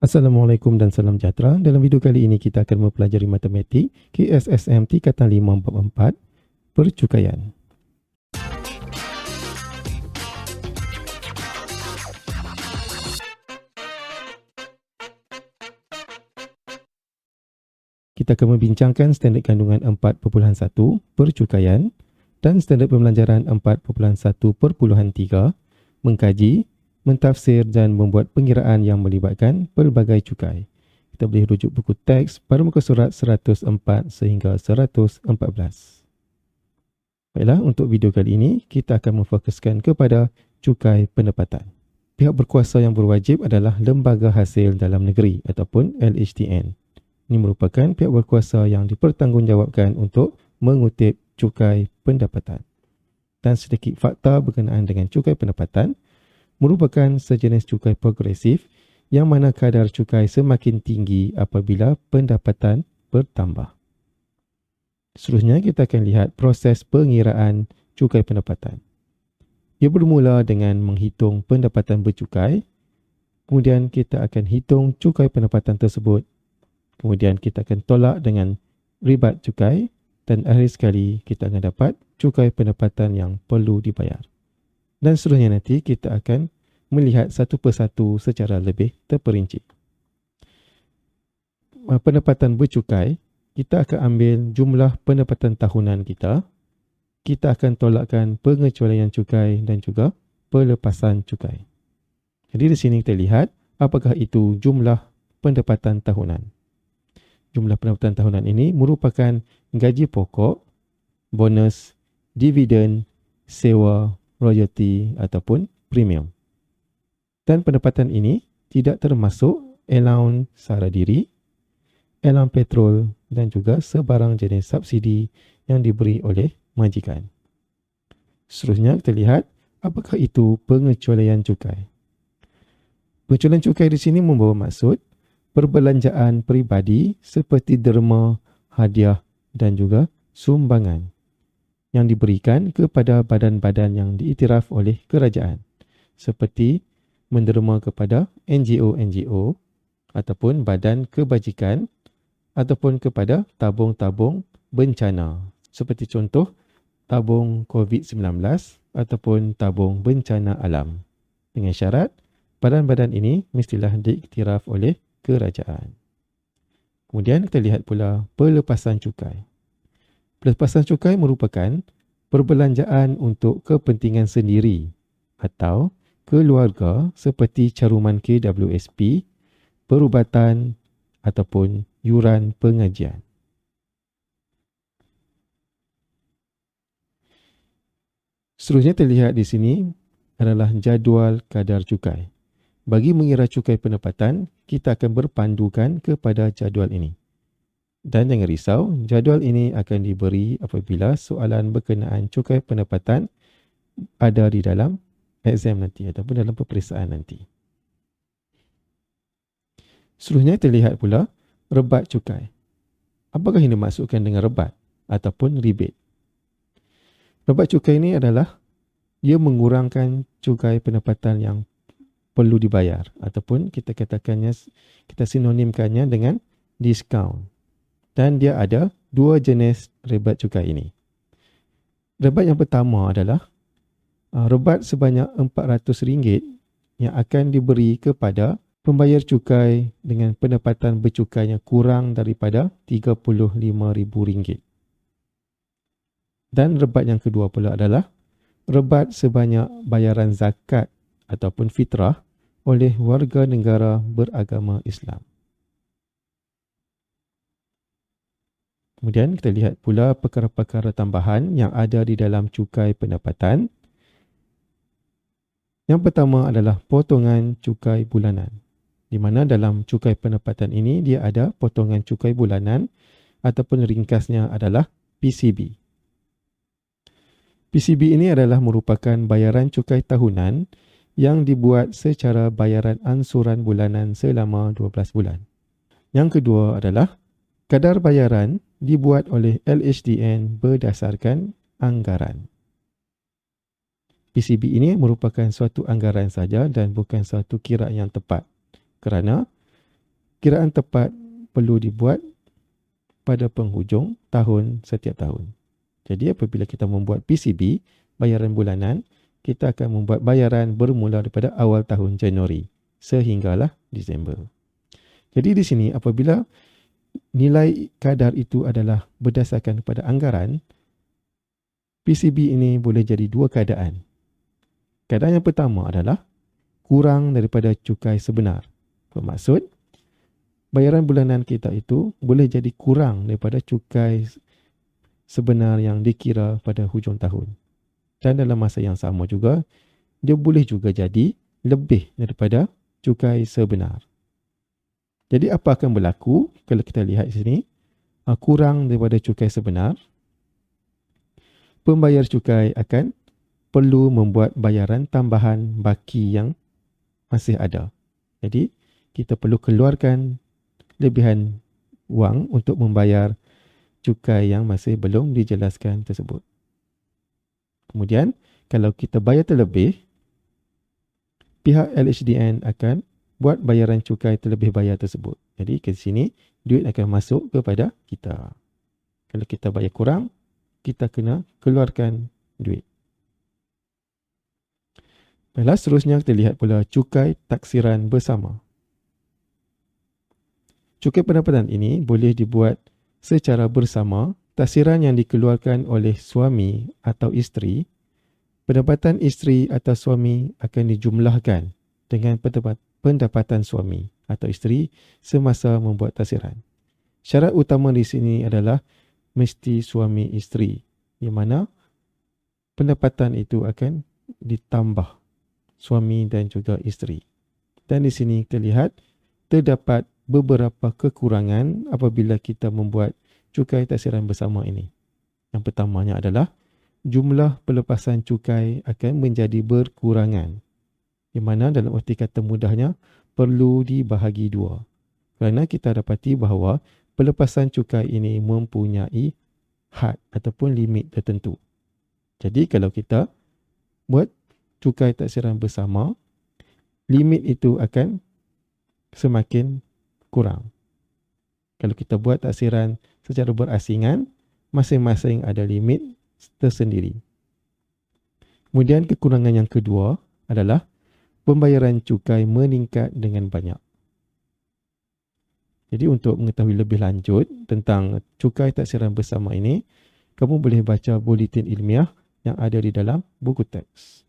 Assalamualaikum dan salam sejahtera. Dalam video kali ini kita akan mempelajari matematik KSSM tingkatan 5 bab 4 percukaian. Kita akan membincangkan standard kandungan 4.1 percukaian dan standard pembelajaran 4.1/3 mengkaji, mentafsir dan membuat pengiraan yang melibatkan pelbagai cukai. Kita boleh rujuk buku teks pada muka surat 104 sehingga 114. Baiklah, untuk video kali ini kita akan memfokuskan kepada cukai pendapatan. Pihak berkuasa yang berwajib adalah Lembaga Hasil Dalam Negeri ataupun LHDN. Ini merupakan pihak berkuasa yang dipertanggungjawabkan untuk mengutip cukai pendapatan. Dan sedikit fakta berkenaan dengan cukai pendapatan, merupakan sejenis cukai progresif yang mana kadar cukai semakin tinggi apabila pendapatan bertambah. Seterusnya kita akan lihat proses pengiraan cukai pendapatan. Ia bermula dengan menghitung pendapatan bercukai, kemudian kita akan hitung cukai pendapatan tersebut, kemudian kita akan tolak dengan ribat cukai dan akhir sekali kita akan dapat cukai pendapatan yang perlu dibayar. Dan seterusnya nanti kita akan melihat satu persatu secara lebih terperinci. Pendapatan bercukai, kita akan ambil jumlah pendapatan tahunan kita. Kita akan tolakkan pengecualian cukai dan juga pelepasan cukai. Jadi di sini kita lihat apakah itu jumlah pendapatan tahunan. Jumlah pendapatan tahunan ini merupakan gaji pokok, bonus, dividen, sewa, royalty ataupun premium. Dan pendapatan ini tidak termasuk allowance sara diri, allowance petrol dan juga sebarang jenis subsidi yang diberi oleh majikan. Seterusnya kita lihat apakah itu pengecualian cukai. Pengecualian cukai di sini membawa maksud perbelanjaan peribadi seperti derma, hadiah dan juga sumbangan yang diberikan kepada badan-badan yang diiktiraf oleh kerajaan seperti menderma kepada NGO ataupun badan kebajikan ataupun kepada tabung-tabung bencana seperti contoh tabung COVID-19 ataupun tabung bencana alam, dengan syarat badan-badan ini mestilah diiktiraf oleh kerajaan. Kemudian kita lihat pula pelepasan cukai. Pelepasan cukai merupakan perbelanjaan untuk kepentingan sendiri atau keluarga seperti caruman KWSP, perubatan ataupun yuran pengajian. Seterusnya terlihat di sini adalah jadual kadar cukai. Bagi mengira cukai pendapatan, kita akan berpandukan kepada jadual ini. Dan jangan risau, jadual ini akan diberi apabila soalan berkenaan cukai pendapatan ada di dalam exam nanti ataupun dalam peperiksaan nanti. Seterusnya terlihat pula rebat cukai. Apakah yang dimaksudkan dengan rebat ataupun rebate? Rebat cukai ini adalah ia mengurangkan cukai pendapatan yang perlu dibayar ataupun kita katakannya, kita sinonimkannya dengan diskaun. Dan dia ada dua jenis rebat cukai ini. Rebat yang pertama adalah rebat sebanyak RM400 yang akan diberi kepada pembayar cukai dengan pendapatan bercukainya kurang daripada RM35,000. Dan rebat yang kedua pula adalah rebat sebanyak bayaran zakat ataupun fitrah oleh warga negara beragama Islam. Kemudian kita lihat pula perkara-perkara tambahan yang ada di dalam cukai pendapatan. Yang pertama adalah potongan cukai bulanan. Di mana dalam cukai pendapatan ini dia ada potongan cukai bulanan ataupun ringkasnya adalah PCB. PCB ini adalah merupakan bayaran cukai tahunan yang dibuat secara bayaran ansuran bulanan selama 12 bulan. Yang kedua adalah kadar bayaran dibuat oleh LHDN berdasarkan anggaran. PCB ini merupakan suatu anggaran saja dan bukan suatu kira yang tepat. Kerana kiraan tepat perlu dibuat pada penghujung tahun setiap tahun. Jadi apabila kita membuat PCB, bayaran bulanan, kita akan membuat bayaran bermula daripada awal tahun Januari sehinggalah Disember. Jadi di sini apabila nilai kadar itu adalah berdasarkan kepada anggaran, PCB ini boleh jadi dua keadaan. Keadaan yang pertama adalah kurang daripada cukai sebenar. Bermaksud, bayaran bulanan kita itu boleh jadi kurang daripada cukai sebenar yang dikira pada hujung tahun. Dan dalam masa yang sama juga, dia boleh juga jadi lebih daripada cukai sebenar. Jadi apa akan berlaku kalau kita lihat di sini? Kurang daripada cukai sebenar, pembayar cukai akan perlu membuat bayaran tambahan baki yang masih ada. Jadi kita perlu keluarkan lebihan wang untuk membayar cukai yang masih belum dijelaskan tersebut. Kemudian, kalau kita bayar terlebih, pihak LHDN akan buat bayaran cukai terlebih bayar tersebut. Jadi ke sini, duit akan masuk kepada kita. Kalau kita bayar kurang, kita kena keluarkan duit. Baiklah, seterusnya kita lihat pula cukai taksiran bersama. Cukai pendapatan ini boleh dibuat secara bersama. Taksiran yang dikeluarkan oleh suami atau isteri, pendapatan isteri atau suami akan dijumlahkan dengan pendapatan suami atau isteri semasa membuat taksiran. Syarat utama di sini adalah mesti suami isteri, di mana pendapatan itu akan ditambah suami dan juga isteri. Dan di sini kita lihat terdapat beberapa kekurangan apabila kita membuat cukai taksiran bersama ini. Yang pertamanya adalah jumlah pelepasan cukai akan menjadi berkurangan, di mana dalam erti kata mudahnya perlu dibahagi dua. Kerana kita dapati bahawa pelepasan cukai ini mempunyai had ataupun limit tertentu. Jadi kalau kita buat cukai taksiran bersama, limit itu akan semakin kurang. Kalau kita buat taksiran secara berasingan, masing-masing ada limit tersendiri. Kemudian kekurangan yang kedua adalah pembayaran cukai meningkat dengan banyak. Jadi untuk mengetahui lebih lanjut tentang cukai taksiran bersama ini, kamu boleh baca bulletin ilmiah yang ada di dalam buku teks.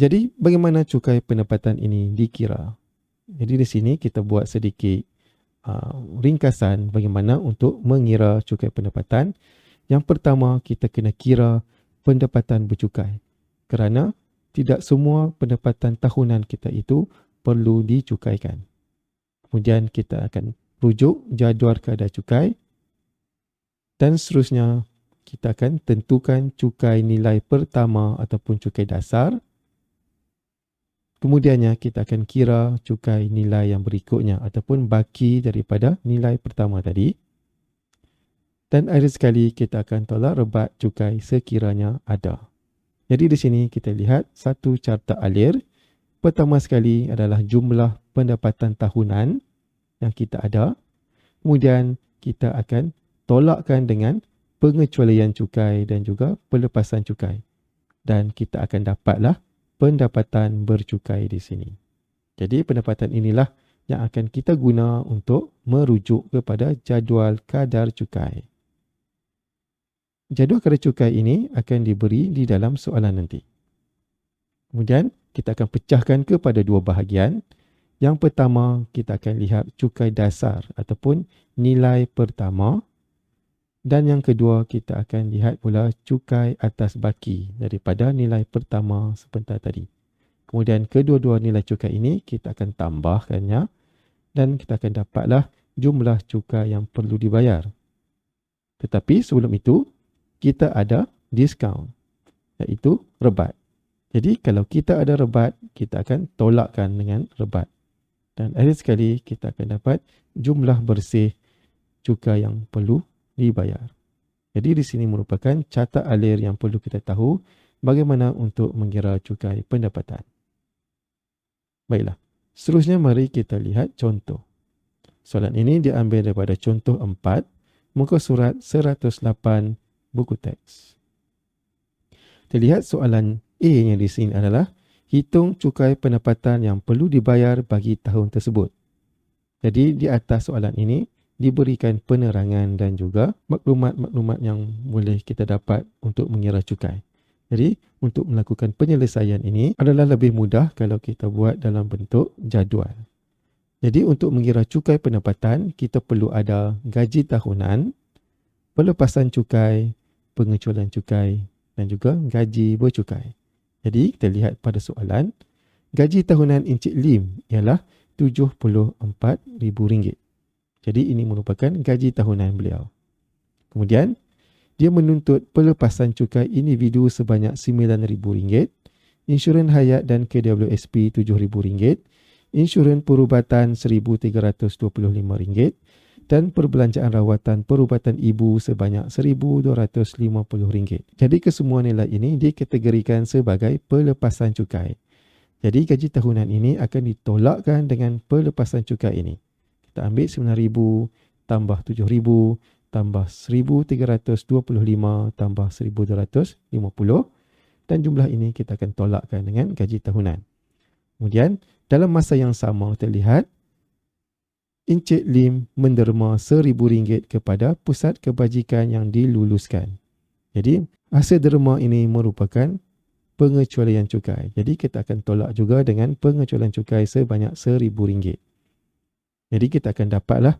Jadi bagaimana cukai pendapatan ini dikira? Jadi di sini kita buat sedikit ringkasan bagaimana untuk mengira cukai pendapatan. Yang pertama, kita kena kira pendapatan bercukai. Kerana tidak semua pendapatan tahunan kita itu perlu dicukaikan. Kemudian kita akan rujuk jadual kadar cukai dan seterusnya kita akan tentukan cukai nilai pertama ataupun cukai dasar. Kemudiannya kita akan kira cukai nilai yang berikutnya ataupun baki daripada nilai pertama tadi. Dan akhir sekali kita akan tolak rebat cukai sekiranya ada. Jadi di sini kita lihat satu carta alir. Pertama sekali adalah jumlah pendapatan tahunan yang kita ada. Kemudian kita akan tolakkan dengan pengecualian cukai dan juga pelepasan cukai. Dan kita akan dapatlah pendapatan bercukai di sini. Jadi pendapatan inilah yang akan kita guna untuk merujuk kepada jadual kadar cukai. Jadual kadar cukai ini akan diberi di dalam soalan nanti. Kemudian kita akan pecahkan kepada dua bahagian. Yang pertama kita akan lihat cukai dasar ataupun nilai pertama. Dan yang kedua kita akan lihat pula cukai atas baki daripada nilai pertama sebentar tadi. Kemudian kedua-dua nilai cukai ini kita akan tambahkannya dan kita akan dapatlah jumlah cukai yang perlu dibayar. Tetapi sebelum itu kita ada diskaun, iaitu rebat. Jadi kalau kita ada rebat, kita akan tolakkan dengan rebat. Dan akhir sekali kita akan dapat jumlah bersih cukai yang perlu dibayar. Jadi di sini merupakan carta alir yang perlu kita tahu bagaimana untuk mengira cukai pendapatan. Baiklah. Seterusnya mari kita lihat contoh. Soalan ini diambil daripada contoh 4, muka surat 108 buku teks. Terlihat soalan A-nya di sini adalah hitung cukai pendapatan yang perlu dibayar bagi tahun tersebut. Jadi di atas soalan ini diberikan penerangan dan juga maklumat-maklumat yang boleh kita dapat untuk mengira cukai. Jadi untuk melakukan penyelesaian ini adalah lebih mudah kalau kita buat dalam bentuk jadual. Jadi untuk mengira cukai pendapatan, kita perlu ada gaji tahunan, pelepasan cukai, pengecualian cukai dan juga gaji bercukai. Jadi kita lihat pada soalan, gaji tahunan Encik Lim ialah RM74,000. Jadi ini merupakan gaji tahunan beliau. Kemudian, dia menuntut pelepasan cukai individu sebanyak RM9,000, insurans hayat dan KWSP RM7,000, insurans perubatan RM1,325 dan perbelanjaan rawatan perubatan ibu sebanyak RM1,250. Jadi kesemua nilai ini dikategorikan sebagai pelepasan cukai. Jadi gaji tahunan ini akan ditolakkan dengan pelepasan cukai ini. Kita ambil RM9,000 tambah RM7,000 tambah RM1,325 tambah RM1,250 dan jumlah ini kita akan tolakkan dengan gaji tahunan. Kemudian dalam masa yang sama terlihat Encik Lim menderma RM1,000 kepada pusat kebajikan yang diluluskan. Jadi hasil derma ini merupakan pengecualian cukai. Jadi kita akan tolak juga dengan pengecualian cukai sebanyak RM1,000. Jadi kita akan dapatlah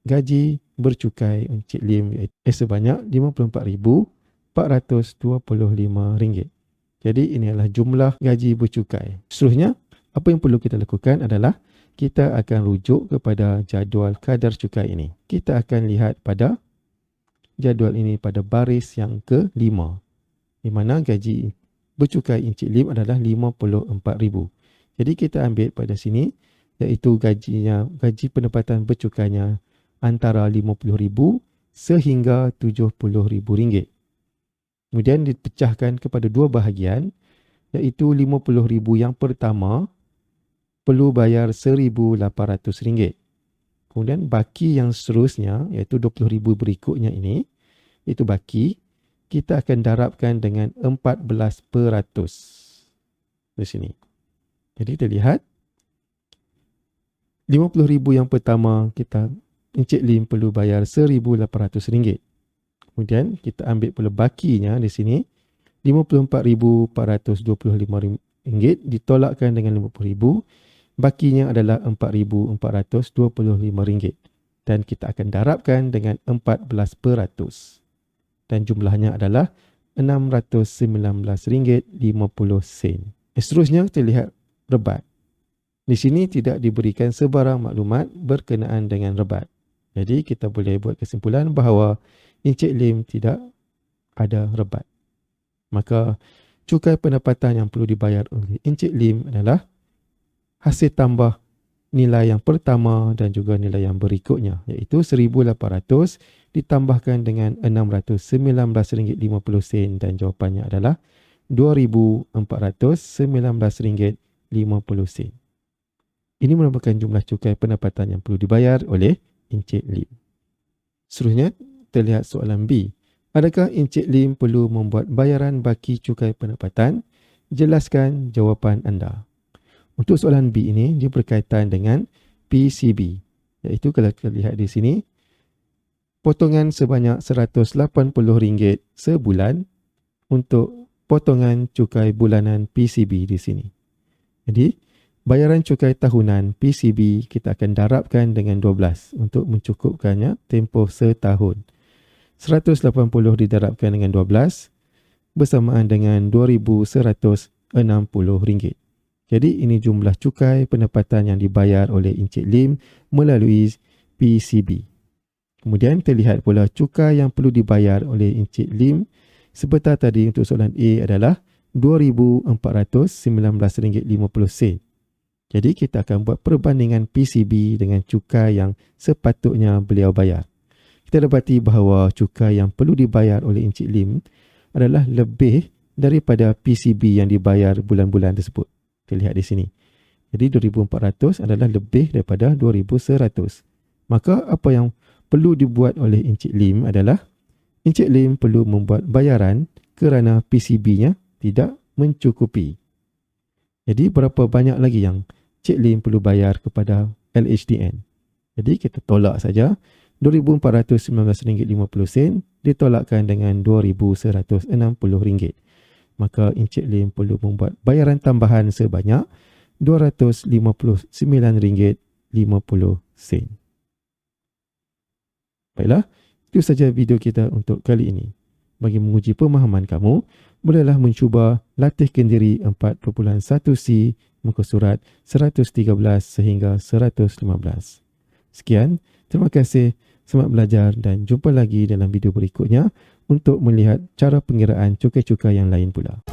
gaji bercukai Encik Lim sebanyak RM54,425. Jadi ini adalah jumlah gaji bercukai. Seterusnya, apa yang perlu kita lakukan adalah kita akan rujuk kepada jadual kadar cukai ini. Kita akan lihat pada jadual ini pada baris yang ke-5, di mana gaji bercukai Encik Lim adalah RM54,000. Jadi kita ambil pada sini, iaitu gaji pendapatan bercukainya antara RM50,000 sehingga RM70,000. Kemudian dipecahkan kepada dua bahagian, iaitu RM50,000 yang pertama perlu bayar RM1,800. Kemudian baki yang seterusnya, iaitu RM20,000 berikutnya ini, itu baki, kita akan darabkan dengan 14% di sini. Jadi terlihat RM50,000 yang pertama Encik Lim perlu bayar RM1,800. Kemudian kita ambil pula bakinya di sini RM54,425 ditolakkan dengan RM50,000. Bakinya adalah RM4,425 dan kita akan darabkan dengan 14% dan jumlahnya adalah RM619,50. Seterusnya kita lihat rebat. Di sini tidak diberikan sebarang maklumat berkenaan dengan rebat. Jadi kita boleh buat kesimpulan bahawa Encik Lim tidak ada rebat. Maka cukai pendapatan yang perlu dibayar oleh Encik Lim adalah hasil tambah nilai yang pertama dan juga nilai yang berikutnya, iaitu RM1,800 ditambahkan dengan RM619,50 dan jawapannya adalah RM2,419,50. Ini merupakan jumlah cukai pendapatan yang perlu dibayar oleh Encik Lim. Seterusnya, terlihat soalan B. Adakah Encik Lim perlu membuat bayaran baki cukai pendapatan? Jelaskan jawapan anda. Untuk soalan B ini, dia berkaitan dengan PCB. Iaitu kalau kita lihat di sini, potongan sebanyak RM180 sebulan untuk potongan cukai bulanan PCB di sini. Jadi, bayaran cukai tahunan PCB kita akan darabkan dengan 12 untuk mencukupkannya tempoh setahun. 180 didarabkan dengan 12 bersamaan dengan RM2,160. Jadi ini jumlah cukai pendapatan yang dibayar oleh Encik Lim melalui PCB. Kemudian terlihat pula cukai yang perlu dibayar oleh Encik Lim seperti tadi untuk soalan A adalah RM2,419,50. Jadi kita akan buat perbandingan PCB dengan cukai yang sepatutnya beliau bayar. Kita dapati bahawa cukai yang perlu dibayar oleh Encik Lim adalah lebih daripada PCB yang dibayar bulan-bulan tersebut. Kita lihat di sini. Jadi 2,400 adalah lebih daripada 2,100. Maka apa yang perlu dibuat oleh Encik Lim adalah Encik Lim perlu membuat bayaran kerana PCB-nya tidak mencukupi. Jadi berapa banyak lagi yang Encik Lim perlu bayar kepada LHDN? Jadi kita tolak saja RM2,419.50 ditolakkan dengan RM2,160. Maka Encik Lim perlu membuat bayaran tambahan sebanyak RM259.50. Baiklah, itu saja video kita untuk kali ini. Bagi menguji pemahaman kamu, bolehlah mencuba latihkan diri 4.1C muka surat 113 sehingga 115. Sekian, terima kasih, selamat belajar dan jumpa lagi dalam video berikutnya untuk melihat cara pengiraan cukai-cukai yang lain pula.